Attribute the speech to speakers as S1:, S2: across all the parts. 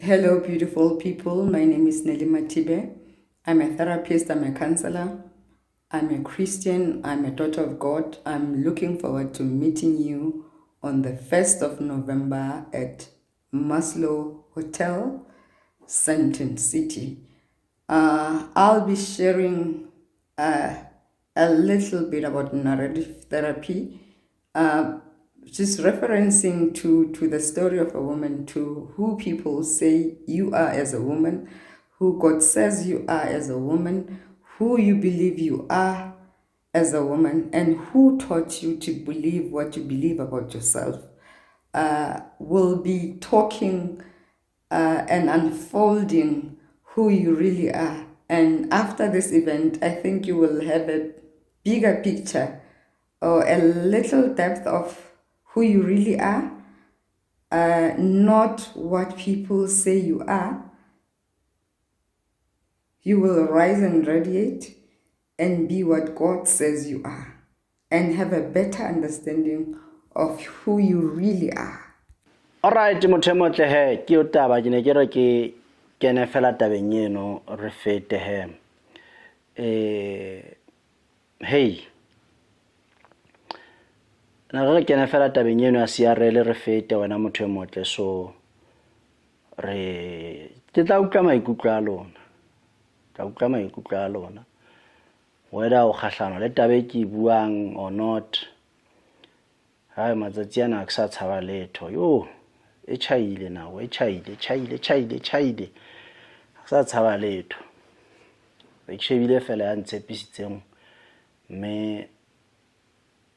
S1: Hello, beautiful people. My name is Nelly Matibe. I'm a therapist, I'm a counselor, I'm a Christian, I'm a daughter of God. I'm looking forward to meeting you on the 1st of November at Maslow Hotel, Sandton City. I'll be sharing a little bit about narrative therapy, just referencing to the story of a woman, to who people say you are as a woman, who God says you are as a woman, who you believe you are as a woman, and who taught you to believe what you believe about yourself. We'll be talking and unfolding who you really are. And after this event, I think you will have a bigger picture or a little depth of who you really are, not what people say you are. You will rise and radiate and be what God says you are, and have a better understanding of who you really are.
S2: Alright, motho e motle he, ke yo taba ke ne ke re ke kene fela tabeng eno re fete he. Hey. Na re kene fela tabeng eno ya CRL re fete wena motho e motle, so re ke tla utlwa maikutlo a lona. Tla utlwa maikutlo a lona. Whether o kgahlano le tabe ke buang or not. Hai matsatsi ana ke sa tshaba letho. Yo. E chaile nawo, e chaile. Sa tshaba letho. Re shebile fela ya ntshepisitseng mme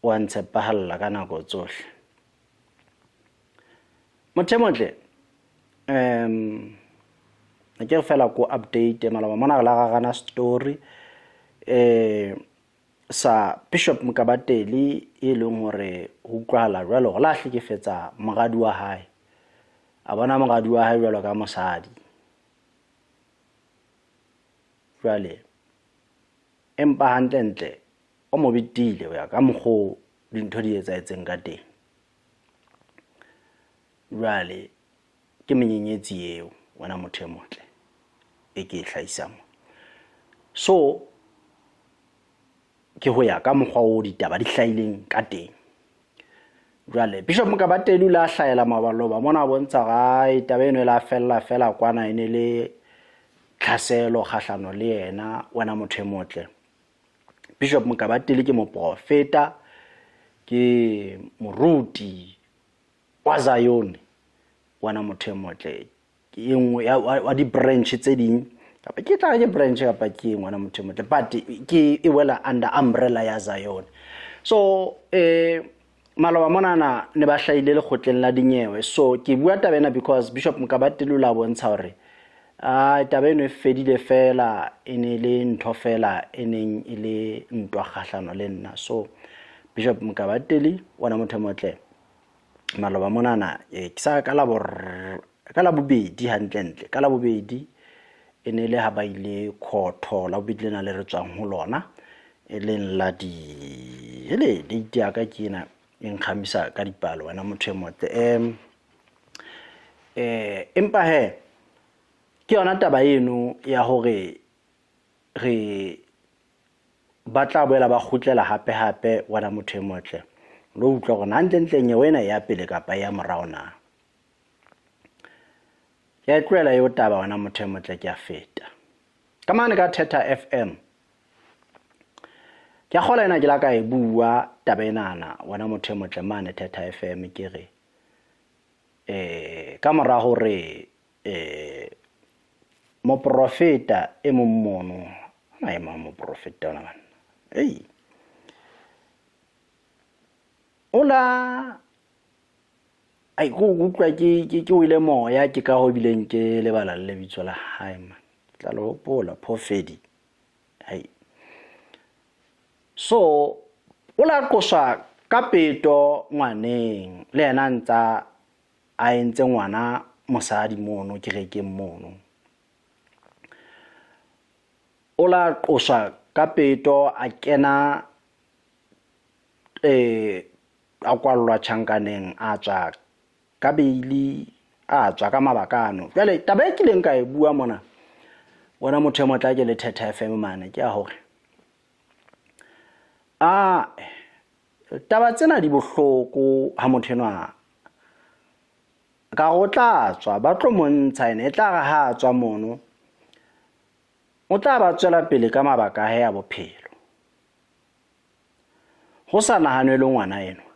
S2: wa ntshepahalla ka nako tsohle. Motho e motle, ke fela ko update malaba mona la gana story sa Bishop Mkabateli e leng hore ho utlwala jwalo go la hlekefetsa mogadi wa hae. A bona mogadi wa hae jwalo ka mosadi. Jwale empa hantle o mo bitile ho ya ka mokgo dintho di etsaetseng ka teng. Jwale ke menyenyetsi eo wena motho e motle e ke hlaisang. So ke ho ya ka mokgwa o ditaba di hlaileng ka teng. Jwale Bishop Mkabateli la hlaela mabaloba mona bontsha ga taba eno la fela kwana ene le tlhaselo kgahlano le yena wena motho e motle. Bishop Mkabateli ke moprofeta, ke moruti wa Zion wana motho e motle. Ke engwe wa di branch tse ding kapa ke tla ke branch kapa ke ngwana motho e motle, but ke e wela under umbrella ya Zion. So maloba monana ne ba hlaile le khotleng la dinyewe. So ke bua tabena because Bishop Mkabateli la bontsha hore taba eno e fedile fela ene le ntho fela eneng ile ntwa kgahlano le nna. So Bishop Mkabateli wana motho e motle, maloba monana ke sa ka la bobedi hantle ka la bobedi ene le ha ba ile khotho la bobedi lena le re tswang ho lona e leng la di hele date ya ka ke ena enkhamisa ka dipalo wena motho e motle. Empa he ke yona taba eno ya hore re batla boela ba khutlela hape wena motho e motle lo utlwa gore hantle nye wena ya pele kapa ya morao na. Ya tloela yo taba wena motho e motle ke a feta ka mane ka Theta FM. Ke a gola ena ke la ka e bua taba enana wena motho e motle mane Theta FM ke re ka mora hore moprofeta e mommono na ema moprofeta ona bana ola ai go utlwa ke o ile moya ke ka ho bileng ke lebala le bitso la hae man tla lo hopola Phofedi. Hai so ola qoswa ka peto ngwaneng le yena ntsa a entse ngwana mosadi mono kerekeng mono. Ola qoswa ka peto a kena a kwallwa tjhankaneng a tswa ka beili a tswa ka mabaka ano jwale taba e kileng ka e bua mona wena motho mo tla ke le Theta FM mane ke a hore taba tsena di bohloko ha motho enwa ka go tla tswa ba tlo montsha ene tla ga ha tswa mono o tla ba tswela pele ka mabaka a ya bophelo go sa nahanelwe ngwana eno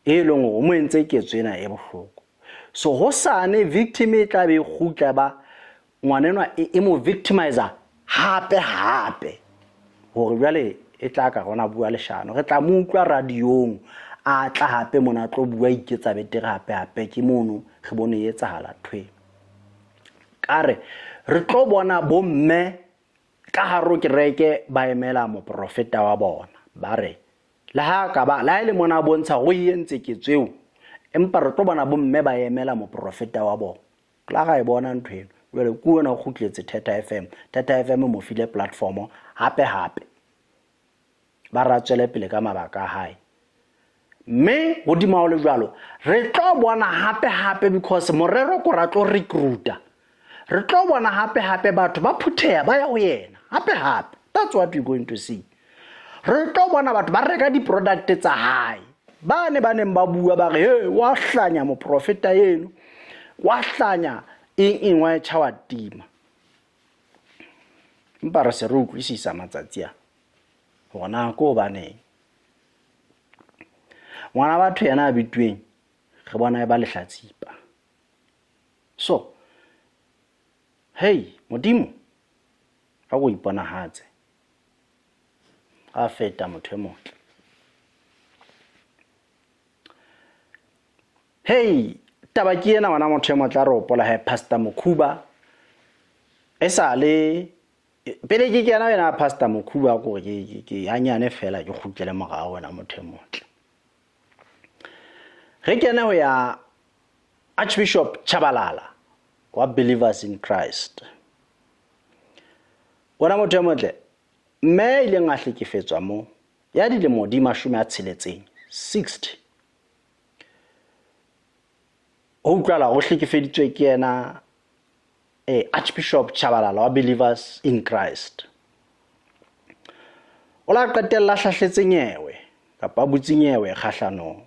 S2: e leng go mo entse ke tsena e bohloko so go sane victim e tla be gutla ba ngwana eno e mo victimizer hape gore jwale e tla ka gona bua leshano re tla mo utlwa radiong a tla hape mona tlo bua iketsa betere hape ke mono re bone e etsahala thwe kare re tlo bona bomme ka haro kereke ba emela mo profeta wa bona ba re la ha ka ba la ile mona bontsha go yentse ke tseo empa re tlo bona bomme ba emela mo profeta wa bona la ga e bona nthweno jwale ku wena go khutletse Theta FM mo file platform hape ba ratswele pele ka mabaka a hae mme godimo o le jwalo re tlo bona hape because morero ko ra tlo recruiter re tlo bona hape batho ba phutheya ba ya go yena hape that's what we're going to see re tlo bona batho ba reka di product tsa hae ba neng ba bua ba re he wa hlanya mo profeta yeno wa hlanya eng wa chawa tima mpa re se re utlwisisa matsatsi a gona ko bane ngwana batho yana a bitweng re bona e ba lehlatsipa so hey modimo ga go ipona hatse a feta motho e motle hey taba ke ena wana motho e motle a re opola he Pastor Mukhuba esale pele ke kena wena Pastor Mukhuba go ke anyane fela ke khutlele mogao wena motho e motle re kena ho ya Archbishop Chabalala wa Believers in Christ wena motho e motle mme ile ngahle ke fetswa mo ya dilemo di 60 o utlwala go hlekefeditswe ke yena Archbishop Chabalala wa Believers in Christ o la qetella hlahletse nyewe kapa butsi nyewe kgahlano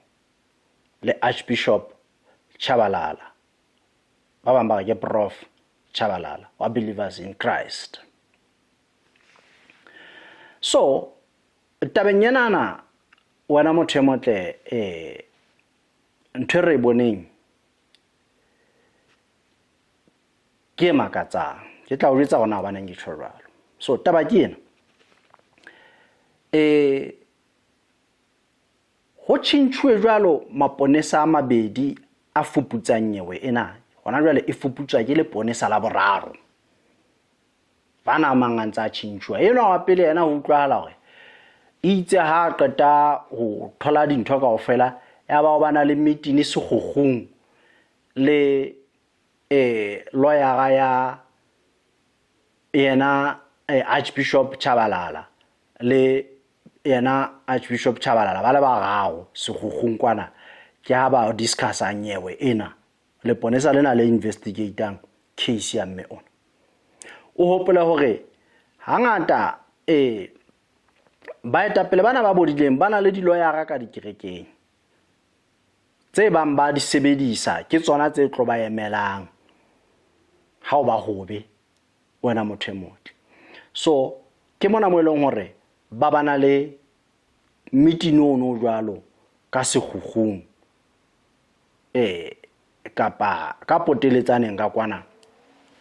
S2: le Archbishop Chabalala ba bang ba ke Prof Chabalala wa Believers in Christ so tabeng yana wena motho e motle ntwe re boneng ke makatsang ke tla o letsa gona ba neng ke tshwaralo so taba ke ena go tshintshwe jwalo maponesa a mabedi a fuputsang nyewe ena gona jwale e fuputswa ke le ponesa la boraro bana mangantsa tshintshwa eno wa pele yena o utlwala gore itse ha qeta go thola dintho kaofela ya ba bana le meeting segogong le lawyer ga ya yena Archbishop Chabalala le yena Archbishop Chabalala ba le ba gago segogong kwana ke ha ba discussa nyewe ena le ponesa lena le investigating case ya mme ona o hopola hore hangata ba etapele bana ba bodileng bana le di lawyer ka dikerekeng tse bang ba di sebedisa ke tsona tse tlo ba emelang ha o ba hobe wena motho e motle so ke mona mo eleng hore ba bana le meeting ono jwalo ka segogong kapa ka poteletsaneng ka kwana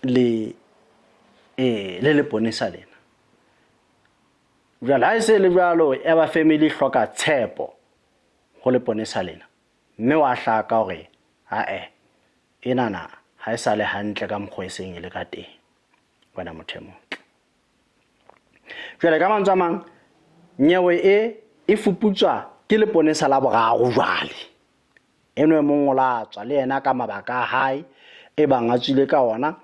S2: le ponesa lena jwale ha e se le jwalo e ba family hloka tshepo go le ponesa lena mme wa hlaka hore enana ha e sa le hantle ka mokgweseng e le ka teng wena motho e motle jwale ka mantswe a mang nyewe e fuputswa ke le ponesa la bogago jwale enwe mongola tswa le yena ka mabaka a hae e bang a tswile ka ona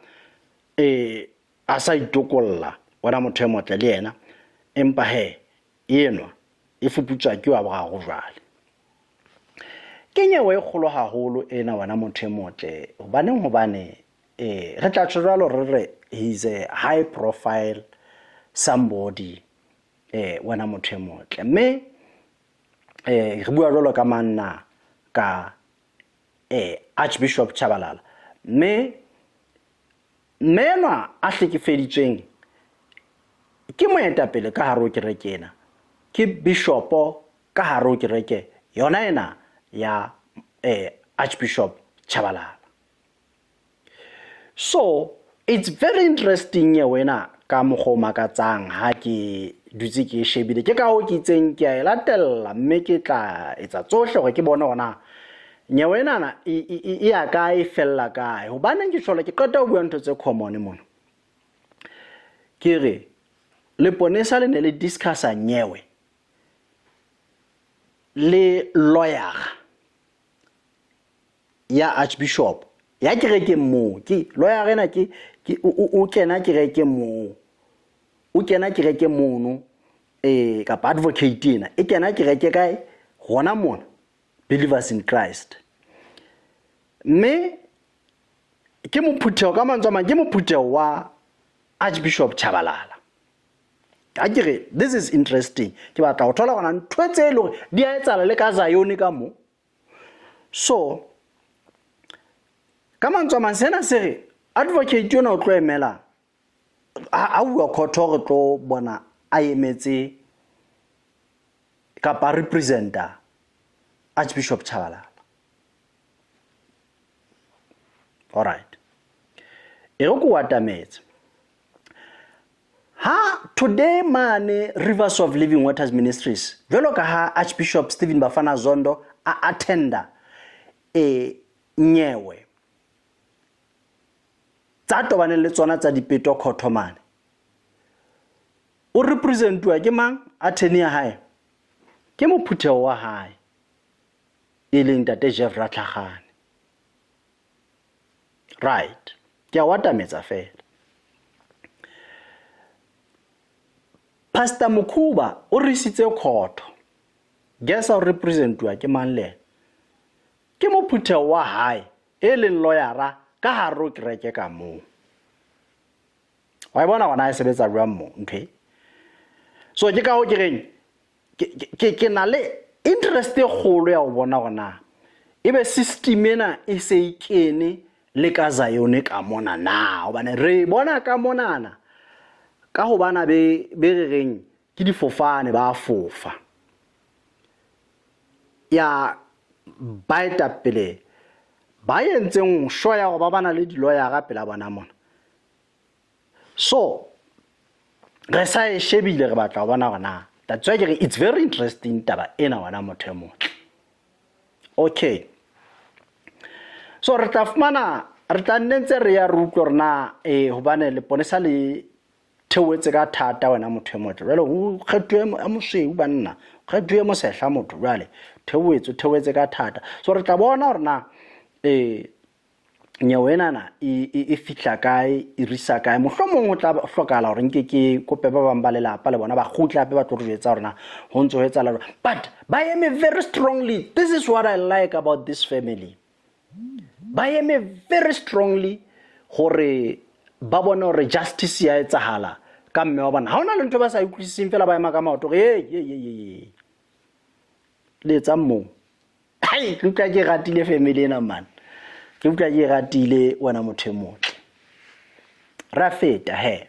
S2: a sa itokolla wena motho e motle le yena empa enwa e fuputswa ke wa bogago jwale ke nyewe e kgolo haholo ena wana motho e motle hobane re tla tshwara re he's a high profile somebody wana motho e motle mme re bua jwalo ka manna ka Archbishop Tshabalala mme enwa a hlekefeditsweng ke moetapele ka hare ho kereke ena ke bishopo ka hare ho kereke yona ena ya Archbishop Tshabalala. So it's very interesting wena ka mokgo makatsang ha ke dutse ke shebile ke ka ho ke itseng ke a latella mme ke tla etsa tsohle hore ke bone hona nyewena e ya kae fella kae hobane ke hlola ke qeta ho bua ntho tse common mona ke re le ponesa le ne le discussa nyewe le lawyer ya Archbishop ya kereke mo ke lawyer ena ke o kena kereke mo o kena kereke mono ka advocate ena e kena kereke kae gona mona Believers in Christ me ke mophutheo ka mantswe mang ke mophutheo wa Archbishop Tshabalala ka kere this is interesting ke batla go thola gona ntwe tse le gore di a etsala le ka Zion ka mo so ka mantswe mang sena se re advocate yona o tlo emela a bua khotho re tlo bona a emetse ka representer Archbishop Tshabalala. All right. E go watametse. Ha today mane Rivers of Living Waters Ministries. Jwalo ka ha Archbishop Stephen Bafana Zondo a attenda nyewe. Tsa tobane le tsona tsa dipeto khothomane. O representwa ke mang attorney ya hae. Ke mophutheo wa hae. Ileng Tate Jeff Ratlhagane. Right. Ke a watametsa fela. Pastor Mukhuba o risitse khotho. Guess how representwa ke mang le? Ke mophutheo wa hae e leng lawyera ka haro kereke ka mo. Wa bona gona e sebetsa jwang mo ntwe. So ke ka ho ke reng ke na le interest e kgolo ya go bona gona ebe system ena e se ikene le ka Zion ka mona na hobane re bona ka monana ka go bana be re reng ke difofane ba fofa ya baeta pele ba yentseng sho ya go ba bana le dilawyer ga pela bona mona so re sa e shebile re batla go bona gona. That's why it's very interesting taba ena wana motho e motle. Okay. So re tla fumana re tla nnetse re ya rutlo rena hobane le ponesa le thewetse ka thata wena motho e motle. Jwale o kgetwe a mosweu banna, kgetwe mo sehla motho jwale thewetse ka thata. So re tla bona hore na nyewena na e fitla kae e risa kae mohlomong o tla hlokala hore nke ke kope ba bang ba lelapa le bona ba khutla pe ba tlo re etsa rena ho ntse ho etsa la but ba eme very strongly. This is what I like about this family. Ba eme very strongly hore ba bona hore justice ya etsahala ka mme wa bona ha ona le ntwe ba sa ikwisising fela ba ema ka maoto ye le tsa mo ai tluka ke ratile family ena man. Ke utlwa ke ratile wena motho e motle. Ra feta he.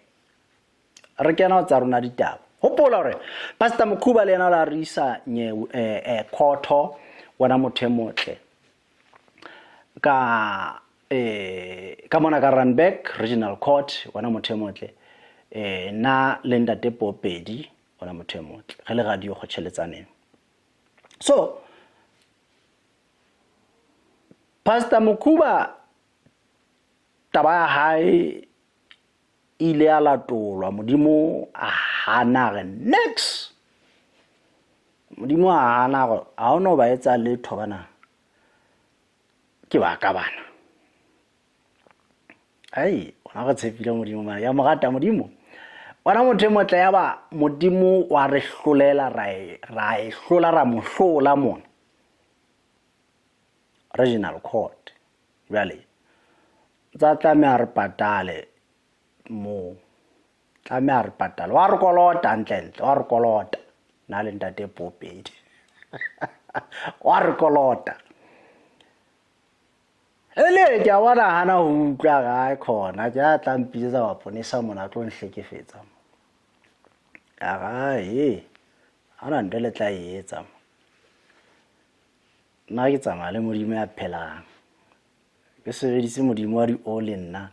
S2: Re kena tsa rona ditaba. Hopola hore Pastor Mukhuba le yena la risa khotho wena motho e motle. Ka mona ka Randburg Regional Court wena motho e motle. Na le Ntate Popedi wena motho e motle. Re le radio go tsheletsaneng. So Pastor Mukhuba taba ya hae ile a latolwa modimo a hana re next modimo a hana go a ono ba etsa letho bana ke ba ka bana ai ona ga tshepile modimo ya mogata modimo wana motho motla ya ba modimo wa re hlolela ra e hlola ra mohlola mona regional court jwale tsa tlameha re patale mo tlameha re patale wa re kolota ntlentle wa re kolota na le ntate Popedi wa re kolota ele ke a bona hana ho utlwa ga khona ja tlampitsa wa ponesa mona tlo nhlekefetsa aga ana ndele tla etsa nna ke tsamaya le modimo ya phelang ke sebedise modimo wa di all nna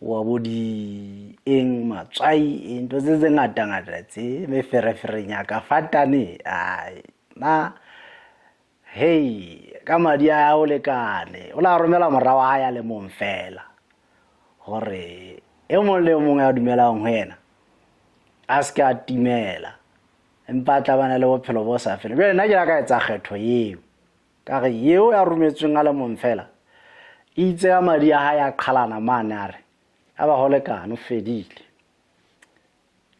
S2: wa bodi eng matswai into tse ngata tse me ferefere nyaka fatane ai na hey ka madi a o lekane o la romela morao ha ya le mong fela hore e mong le mong ya dumelang ho yena a se ka timela empa tla bana le bophelo bo sa fela jwale nna ke la ka etsa kgetho eo ka re eo ya rometsweng a le mong fela itse ya madi a ha ya qhalana mane a re a ba ho lekane o fedile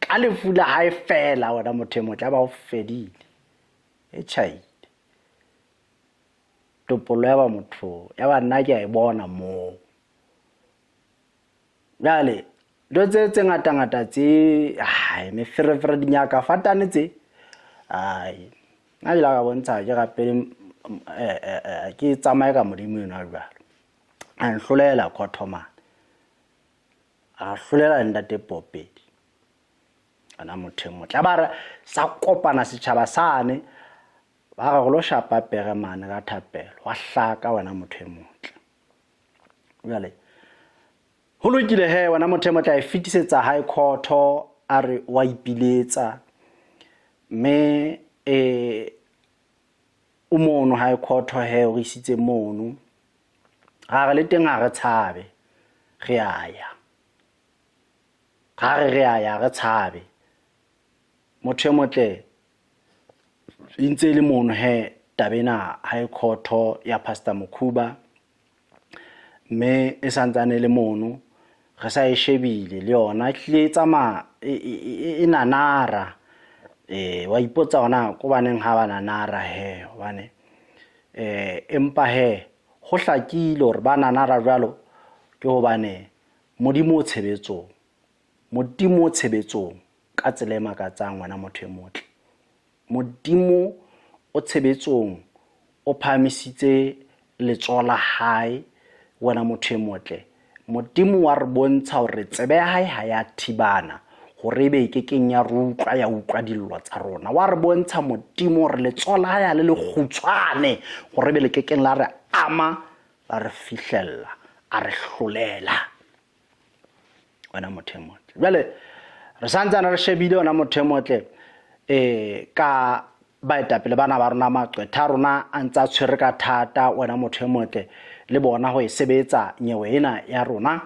S2: ka le fula ha e fela wena motho mo tla ba o fedile e chai topolo ya ba motho ya ba nna ke a e bona mo jale do tse ngata tse ai me ferefere dinyaka fatane tse ai na dila ka bontsha ke gape ke tsamaye ka modimo ena jwalo a nhlolela khothomane a hlolela ntate Popedi ana motho mo tla ba sa kopana setšhaba sane ba ga go lo shapa pere mane ka thapelo wa hlaka wena motho motle jale ho lokile he wena motho mo tla e fitisetsa high court a re wa ipiletsa me o mono high court he o isitse mono ga le teng a re tshabe re aya ga re aya re tshabe motho motle intse le mono he tabena high court ya Pastor Mukhuba me e santsane le mono re sa e shebile le yona hle tsama e nanara wa ipotsa ona go baneng ha bana nara he bane empa he go hlakile hore ba nanara jwalo ke go bane modimo o tshebetsong ka tsele makatsang wena motho motle modimo o tshebetsong o phamisitse letsola hae wena motho motle modimo wa re bontsha hore tsebe ya hae ha ya thibana gore be ke keng ya rutlwa ya utlwa dillo tsa rona wa re bontsha modimo re letsola hae le kgutshwane gore be le ke keng la re ama la re fihlella a re hlolela wena motho motle jwale re santsana re shebile wena motho motle ka baetapele bana ba rona maqwetha rona a ntsa tshwere ka thata wena motho motle le bona ho e sebetsa nyewe ena ya rona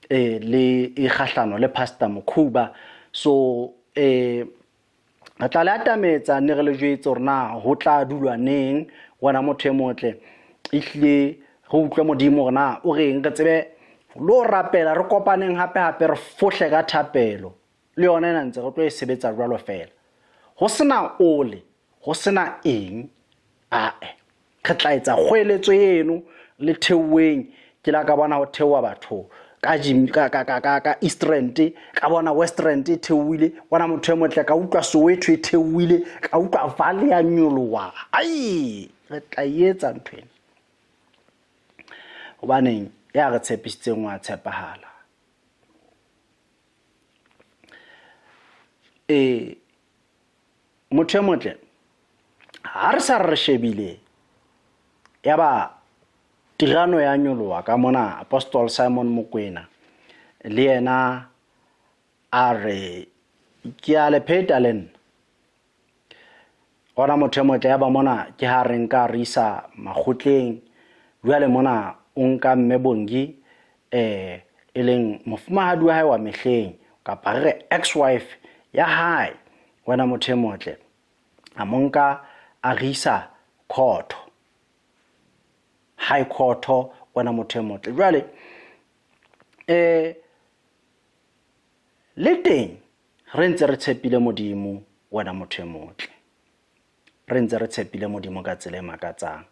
S2: le ikgahlano le Pastor Mukhuba so tla le atametsa ne re le jwetse rona ho tla dulwaneng wena motho motle ihle go utlwe modimo rona o reng re tsebe lo rapela re kopaneng hape re fohle ka thapelo le yona ena ntse re tlo e sebetsa jwalo fela ho sena ole ho sena eng re tla etsa kgweletso eno le theweng ke la ka bona ho thewa batho ka East Rand ka bona West Rand thewile bona motho motle ka utlwa Soweto e thewile ka utlwa Valley ya nyolowa ai re tla etsa nthwena hobaneng ya re tshepisitseng wa tshepahala motho motle ha re sa re shebile ya ba tirano ya nyolowa ka mona Apostle Simon Mokwena le yena a re ke a le pheta len ona motho motle ya ba mona ke ha re nka re isa makgotleng jwale mona o nka Mmebongi e leng mofumahadi wa hae wa mehleng kapa re ex-wife ya hae wena motho motle a monka a risa court high court wena motho motle jwale le teng re ntse re tshepile modimo wena motho motle re ntse re tshepile modimo ka tsela e makatsang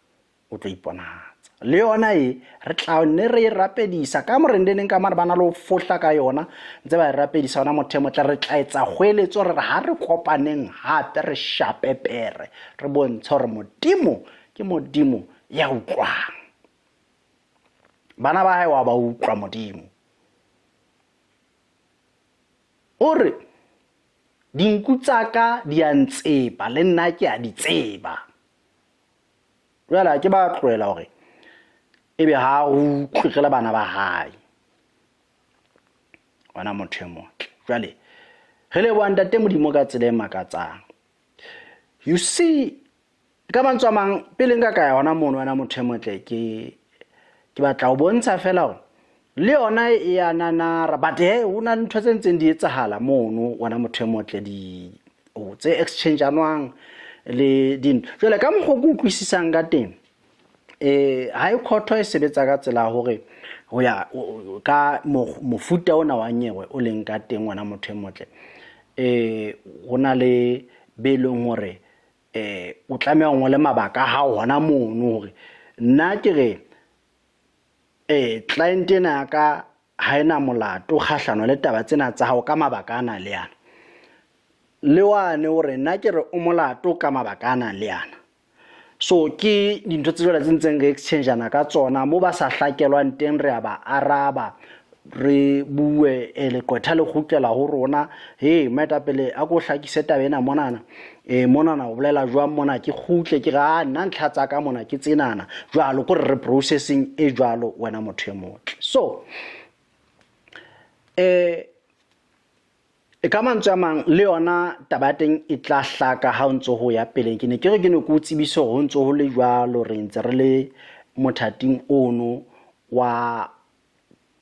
S2: o tlo iponahatsa le yona re tla ne re rapedisa ka morendeneng ka mara bana lo fohla ka yona ntse ba rapedisa ona motho motle re tla etsa hweletso re ha re kopaneng hape re shapepere re bontsha re modimo ke modimo ya utlwang bana ba hae wa ba utlwa modimo ore dinku tsaka di a ntseba le nna ke a di tseba jwale ke ba tloela hore ebe ha o tlogela bana ba hae wana motho motle jwale re le bua ntate modimo ka tsela e makatsang you see ka mantswe a mang pele nka ka ya hona mono wana motho motle ke batla ho bontsha fela hore le yona e ya nanara but hona ntho tse ntseng di etsahala mono wana motho motle di tse exchange anwang le din jwale ka mokgo go utlwisisang ka teng ha ikhotho e sebetsa ka tsela hore ho ya ka mofuta ona wa nyewe o leng ka teng wana motho motle hona le belong hore o tlameha ho le mabaka ha hona mono hore nna ke re client ena ka ha ena molato kgahlano le taba tsena tsa hao ka mabaka ana le yana le wane hore nna ke re o molato ka mabaka ana le yana so ke dintho tse jwale tse ntseng re exchangeana ka tsona mo ba sa hlakelwang teng re ba araba re bue leqwetha le khutlela ho rona maetapele a go hlakise taba ena monana monana o bolela jwang mona ke khutle ke ga nna ntlha tsa ka mona ke tsenana jwalo go re processing e jwalo wena motho e motle so ka mantswe a mang le yona tabateng e tla hlaka ha o ntse ho ya pele ke ne ke re ke no go tsebiso ho ntse ho le jwalo re ntse re le mothating ono wa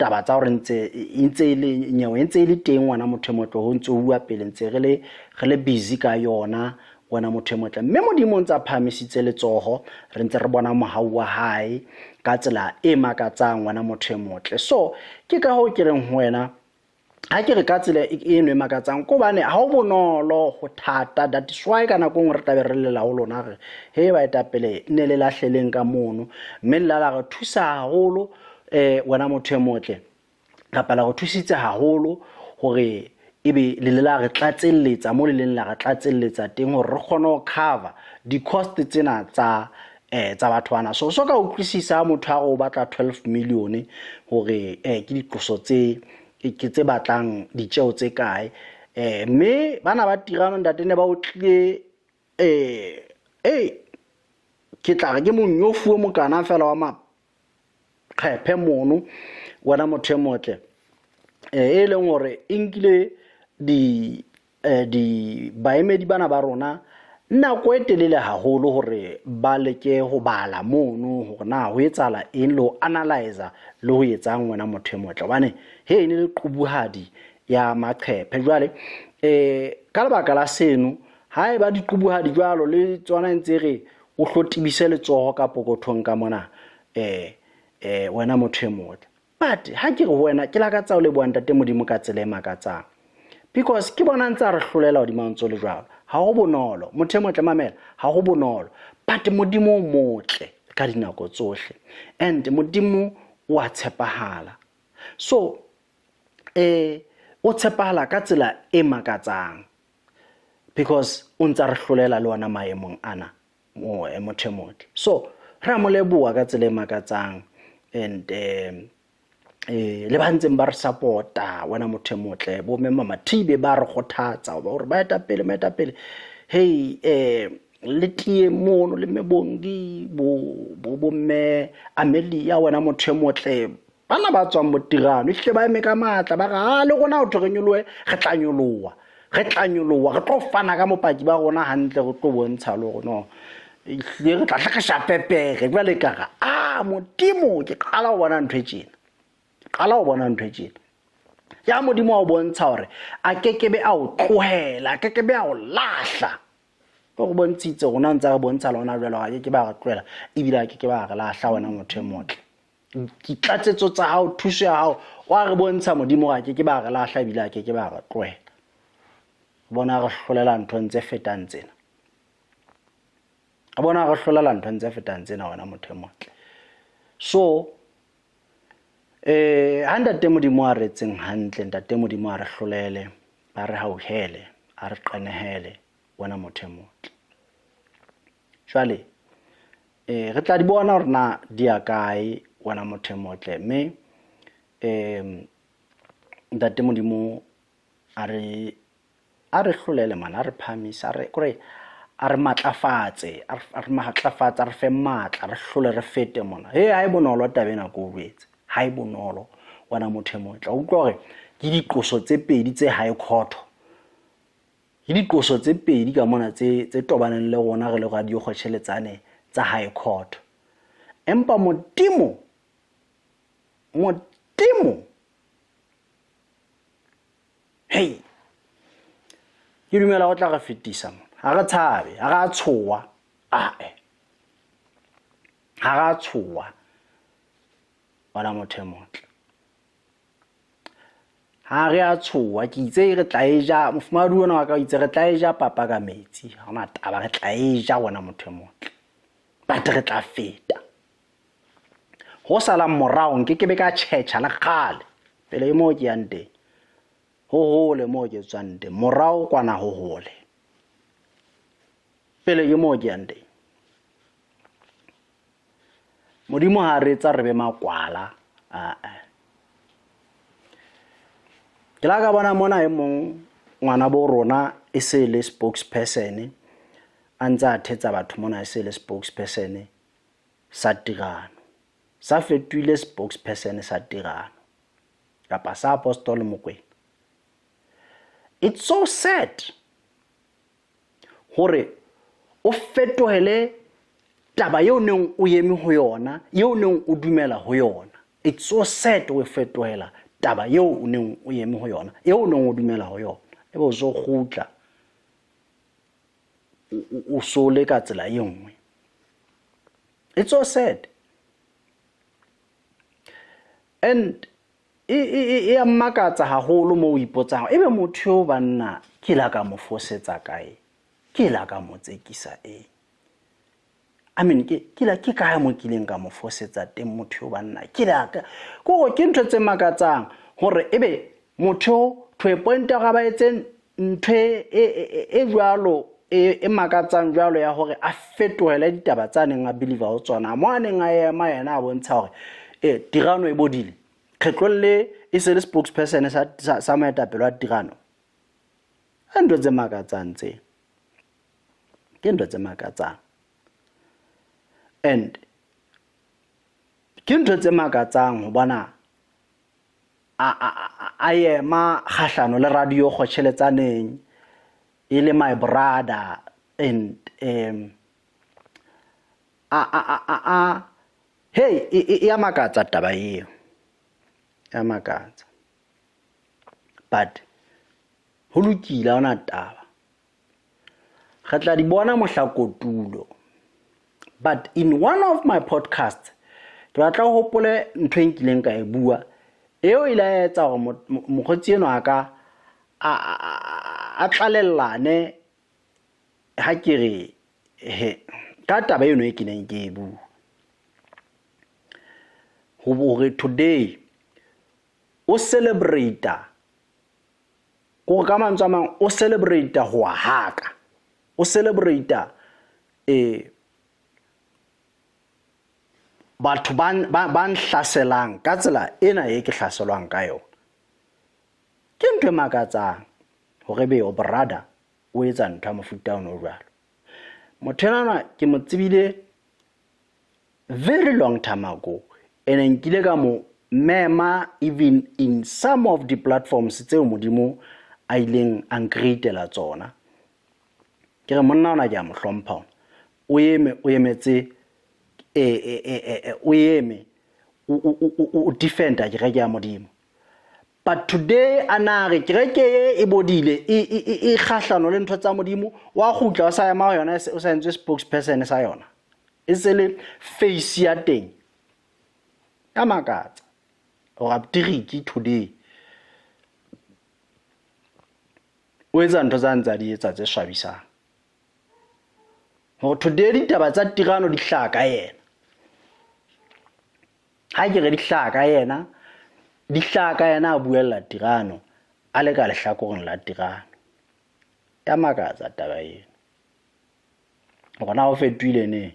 S2: taba tsa hore ntse ile nyewe ntse ile teng wana motho motle ho ntse ho bua pele ntse re le busy ka yona wana motho motle mme modimo ntse a phamisitse letsoho re ntse re bona mohau wa hae ka tsela e makatsang wana motho motle so ke ka ho ke reng ho wena ha ke re ka tsela e nwe makatsang ko bane ha o bonolo go thata that is why kana go re tabe re lela ho lona re ba etapele ne le lahleleng ka mono mme la re thusa haholo wena motho motle kapa la go thusitse haholo hore ebe le la re tlatselletsa mo le leng la re tlatselletsa teng hore re kgone ho cover di cost tsena tsa batho bana so ka utlwisisa motho a go batla 12 million hore ke ditloso tse batlang ditjeo tse kae mme bana ba tirano ntatene ba o tlile ke tla re ke monyofu mo kana fela wa ma khephe mono wana motho motle leng hore inkile di baemedi bana ba rona nna go etelele haholo hore ba leke go bala mono hore na ho etsala eng lo analyzer le ho etsang wena motho motle bane ne le qubuhadi ya maqhephe jwale ka lebaka la seno ha eba di qubuhadi jwalo le tsona ntse re o hlotibise letsoho ka pokothong ka mona wena motho motle but ha ke re wena ke la ka tsao le bua ntate modimo ka tsela e makatsang because ke bona ntse re hlolela hodimo ntse le jwalo ha ho bonolo motho motle mamela ha ho bonolo but modimo o motle ka dinako tsohle and modimo wa tshepahala so o tshepahala ka tsela e makatsang because o ntse re hlolela le ona maemong ana motho motle so ra mo leboha ka tsela e makatsang and le ba ntseng ba re supporta wena motho motle bo mme mama Thibe ba re kgothatsa hore ba eta pele le tie mono le mebongi bo mme Amelia wena motho motle bana ba tswang motirano hle ba eme ka matla ba ga le gona o thoganyoloe re tla nyoloa re tlo fana ka mopaki ba rona hantle go tlo bontsha le gona le re tla hlakasha pepege jwale ka modimo ke qala ho bona ntwe tjena ya modimo wa bontsha hore a kekebe a o tlohela a kekebe a o lahla go bontshitse gona ntse re bontsha lona jwalo ga ke ba re tlohela ebile a kekebe a re lahla wena motho motle ke tlatsetso tsa hao thuso ya hao wa re bontsha modimo ga kekebe a re lahla ebile a kekebe a re tlohela bona re hlolela ntho ntse fetang tsena wena motho motle So ha ntate Modimo a retseng hantle, ntate Modimo a re hlolele, a re hauhele, a re qenehele, wena motho e motle. Jwale re tla di bona hore na di ya kae wena motho e motle, mme ntate Modimo a re hlolele man, a re phamise, a re matlafatse, a re matlafatse, a re fe matla, re hlole re fete mona. Ha e bonolo tabena go boetse, ha e bonolo wena motho e motle. O utlwa hore ke diqoso tse pedi tse high court, ke diqoso tse pedi ka mona tse tobaneng le rona re le radio kgotheletsane tsa high court. Empa Modimo hey, ke dumela o tla re fetisa mona. Ha re tshabe, ha re tshowa, ha re tshowa wena motho e motle. Ha re a tshowa, ke itse re tla eja, mofumahadi ona wa ka o itse re tla eja papa ka metsi, ha ona taba, re tla eja wena motho e motle, but re tla feta. Ho sala morao nkekebe ka tjhetjha le kgale pele e moo ke yang teng, ho hole moo ke tswang teng, morao kwana ho hole pele ke moo ke yang teng. Modimo ha re etsa re be makwala. Ke la ka bona mona e mong ngwana bo rona e se le spokesperson, a ntse a thetsa batho mona e se le spokesperson sa Tirano, sa fetohile spokesperson sa Tirano kapa sa Apostol Mokwena. It's so sad hore o fetohele taba eo neng o eme ho yona, eo neng o dumela ho yona. It's so sad o fetohela taba eo o neng o eme ho yona, eo neng o dumela ho yona, ebe o so kgutla o so le ka tsela e nngwe. It's so sad. And e a mmakatsa haholo mo o ipotsang, ebe motho yo banna ke la ka mo fosetsa kae, ke la ka mo tsekisa eng? I mean ke kae mo kileng ka mo fosetsa teng motho yo banna, ke la ka go ke ntho tse makatsang hore ebe motho to a point ga ba etse ntwe e jwalo e makatsang jwalo ya hore a fetohela ditaba tsa neng a believer ho tsona, mo aneng a ema yena a bontsha hore Tirano e bodile, kgetlolle e se le spokesperson sa moetapele wa Tirano. Ntho tse makatsang tse, ke ntho tse makatsang, and ke ntho tse makatsang ho bona a ema kgahlano le radio kgothelletsaneng e le my brother, and hey, e a makatsa taba eo, ya makatsa, but ho lokile ona taba, re tla di bona mohlakotulo. But in one of my podcasts ke batla ho hopole ntho e nkileng ka e bua, eo ile ya etsa hore mokgotsi eno aka a tlalellane ha ke re ka taba eno e ke neng ke e bua, hore today o celebrate go ka mantswe a mang, o celebrate ho haka, o celebrate batho ba nhlaselang ka tsela ena e ke hlaselwang ka yona. Ke ntho e makatsang hore be o brother o etsa ntho ya mofuta ono jwalo. Motho enana ke mo tsebile very long time ago, and nkile ka mo mema even in some of the platforms tseo Modimo a ileng a nkreitela tsona. Ke re monna ona ke a mo hlompha, o emetse o eme o defender ke re ke ya Modimo. But today anare kereke e bodile e kgahlano le ntho tsa Modimo, wa khutla wa sa ya ma yona o sa ntse spokesperson sa yona, e se le face ya teng ya makatsa o abdiriki today o etsa ntho tsa ntsa di etsa tse swabisang. Ho today ditaba tsa Tirano di hlaka yena, ha ke re dihlaka yena a buella Tirano a le ka lehlakoreng la Tirano ya makatsa taba ena gona o fetoile ne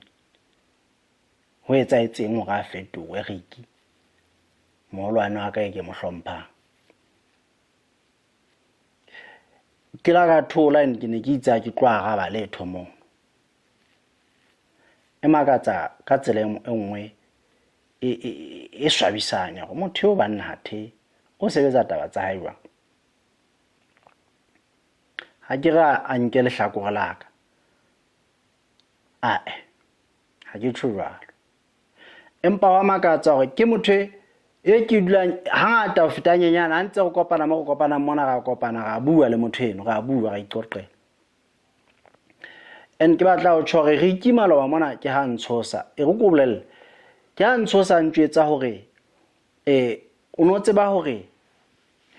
S2: ho etsaetseng hore a fetohe Rykie moholwane wa ka ke mo hlomphang ke la ka thola ke ne ke itse ke tloa ga ba letho mo e makatsa ka tsela e nngwe e swabisanya go motho o banna hathe o sebetsa taba tsa hae jwang ha ke ra a nke lehlakore la ka ha ke tshwe jwalo empa wa makatsa gore ke motho e ke dulang hangata ho feta nyenyana ntse go kopana mo go kopana mona ga kopana ga bua le motho eno ga bua ga iqoqela en ke batla ho tshore Rykie maloba mona ke ha ntshosa e go go bolelle ke ha ntshosa ntjwetsa hore o no tseba hore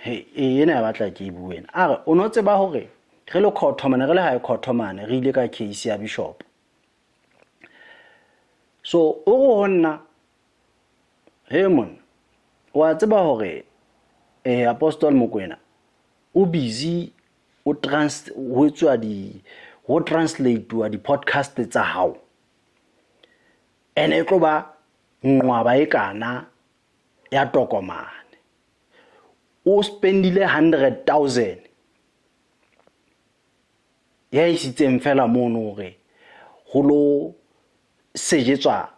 S2: ena ya batla ke buena a re o no tseba hore re le khothomane re le hae khothomane re ile ka case ya bishop so o go honna mon wa tseba hore Apostle Mokoena o busy o translate wa di podcast tsa hao ene tlo ba ngwaba e kana ya tokomane o spendile 100,000 ya isitseng fela mono hore go lo sejetswa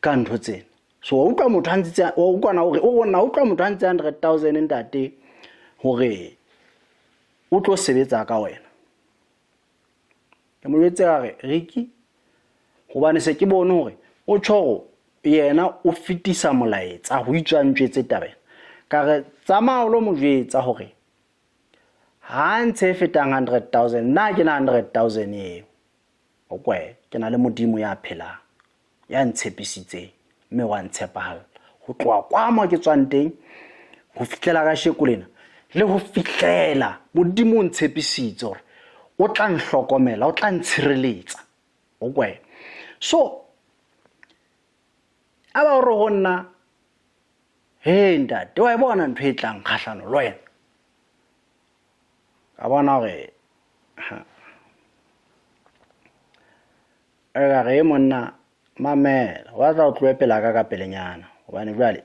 S2: ka ntho tsena so o utlwa motho hantse o ukwana hore o bona o utlwa motho hantse 100,000 ntate hore o tlo sebetsa ka wena ke mo jwetse gare Rykie gobane se ke bone hore o tshoro yena o fitisa molaetsa go itswantswetse tabeng ka re tsamao lo mo jwetsa hore ha ntse fetang 100,000 na ke na 100,000 eo o kwe ke na le modimo ya phela ya ntshepisitse mme wa ntshepala go tloa kwa mo ke tswang teng go fitlela ka shekolena le go fitlela modimo o ntshepisitse hore o tla nhlokomela o tla ntshireletsa o kwe so aba re honna ntate wa bona ntho e tlang kgahlano lo wena ka bona hore re monna mamela wa tla o tloepela ka pelenyana gobane jwale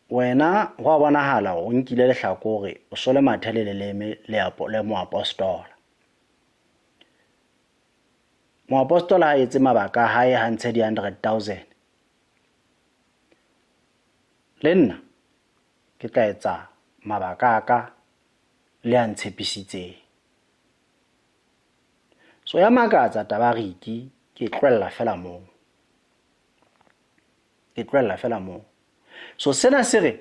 S2: wena wa bonahala o nkile lehlakore o sole mathele le leme le moapostola ha etse mabaka hae ha ntshe di 100,000 le nna ke tla etsa mabaka aka le a ntshepisitse so ya makatsa taba Rykie ke tlwella fela mo so sena se re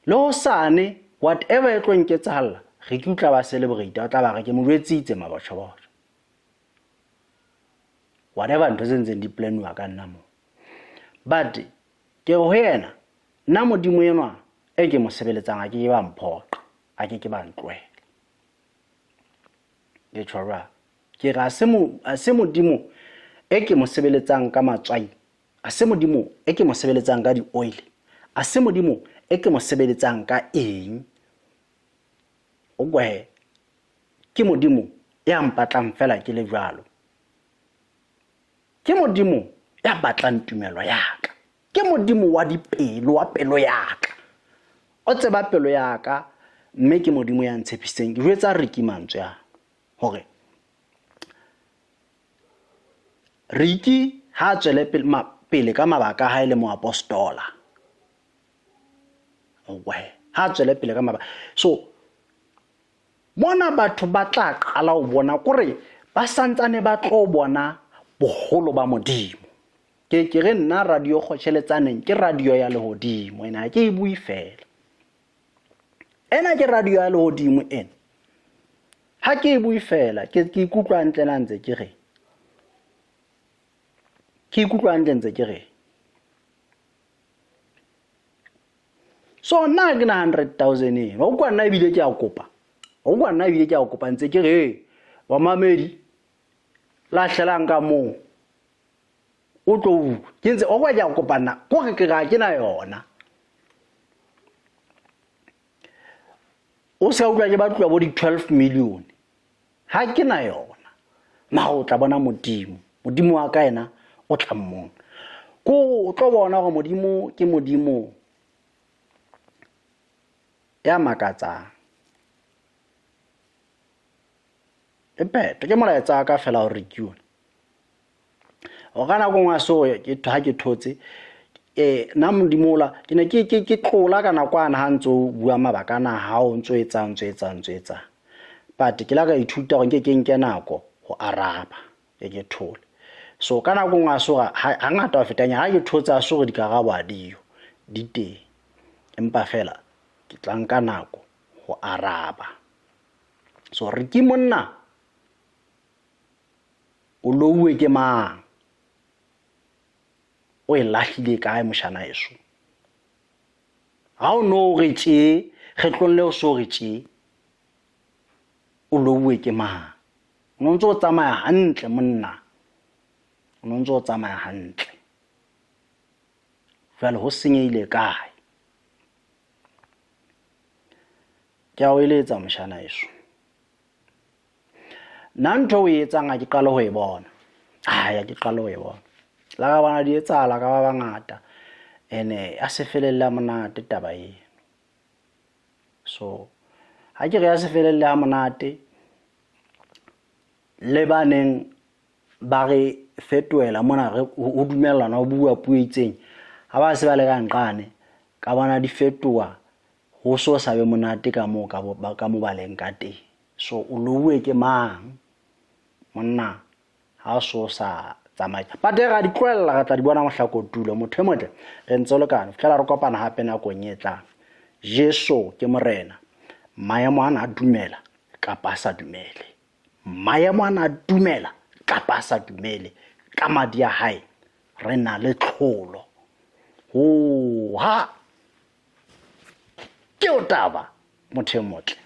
S2: le ho sane whatever e tlo nketsahalla Rykie o tla ba celebrate o tla ba re ke mo jwetsitse mabotjho whatever ntho tse ntseng di planwa ka nna mo but ke ho yena nna modimo enwa e ke mo sebeletsang a ke ba mphoqa a ke ba ntloela ke tshwara ke ra se modimo e ke mo sebeletsang ka matswai a se modimo e ke mo sebeletsang ka di oil a se modimo e ke mo sebeletsang ka eng o gwe ke modimo ya mpatlang fela ke le jwalo ke modimo ya batlang tumelo yaka ke modimo wa dipelo wa pelo yaka o tseba pelo yaka mme ke modimo ya ntshepiseng ke jwetsa Rykie mantswe ya hore Rykie ha tswele pele ka mabaka ha ile moapostola owe ha tswele pele ka mabaka so mona batho ba tla qala o bona kore ba santsane ba tlo bona boholo ba modimo ke re nna radio kgotsheletsaneng ke radio ya lehodimo ena ke e bui fela ena ke radio ya lehodimo ena ha ke e bui fela ke ikutlwa ntle la ntse ke re so nna ke na 100,000 wa kwa nna ebile ke a kopa ntse ke re wa mamedi la hlelang ka mo o tlo utlwa ke ntse o kwa ja go kopana go ke ga ke na yona o se utlwa ke batlo bo di 12 million ha ke na yona ma o tla bona modimo wa ka ena o tla mmona ko o tlo bona go modimo ke modimo ya makatsang ke molaetsa ka fela gore ke yone o kana go ngwa so ke tha ke thotse na modimola ke ne ke tlola kana kwana ha ntso bua mabaka na ha o ntso etsang but ke la ka ithuta go ke nke nako go araba ke thole so kana go ngwa so ha ngata wa fetanya ha ke thotsa so go dikarabo dio di teng empa fela ke tlanka nako go araba so re ke monna o lowe ke mang o e lahlile kae moshana eso ha o no re tse kgetlolle o so re tse o lowe ke mang o ntse o tsamaya hantle monna o ntse o tsamaya hantle fela ho senyeile kae ke a o eletsa moshana eso nanto o etsa nga ke qala ho e bona ya ke qala ho e bona la ga bana di etsa la ga ba bangata ene a se felella monate taba e so ha ke re a se felella monate le baneng ba re fetoela mona re o dumellana o bua puo itseng ha ba se ba le ka nqane ka bona di fetoa ho so sabe monate ka mo ba leng ka teng so o lowe ke mang monna ha so sa tsamaya patega di tloella ga tla di bona mohlako tulo motho motle re ntse le kana fela re kopana hape na go nyetla Jesu ke morena maemo ana dumela ka pasa dumele maemo ana dumela ka pasa dumele ka madi a hae re na le tlholo ha ke o taba motho motle.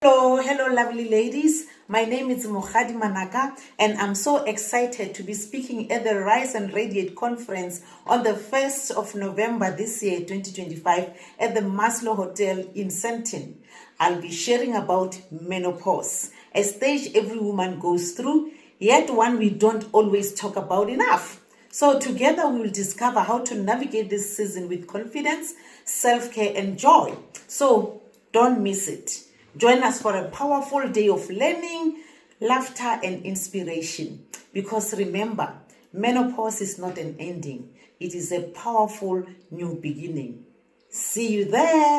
S3: Hello, lovely ladies. My name is Mokhadi Manaka, and I'm so excited to be speaking at the Rise and Radiate Conference on the 1st of November this year, 2025, at the Maslow Hotel in Sandton. I'll be sharing about menopause, a stage every woman goes through, yet one we don't always talk about enough. So together we will discover how to navigate this season with confidence, self-care, and joy. So don't miss it. Join us for a powerful day of learning, laughter, and inspiration. Because remember, menopause is not an ending. It is a powerful new beginning. See you there.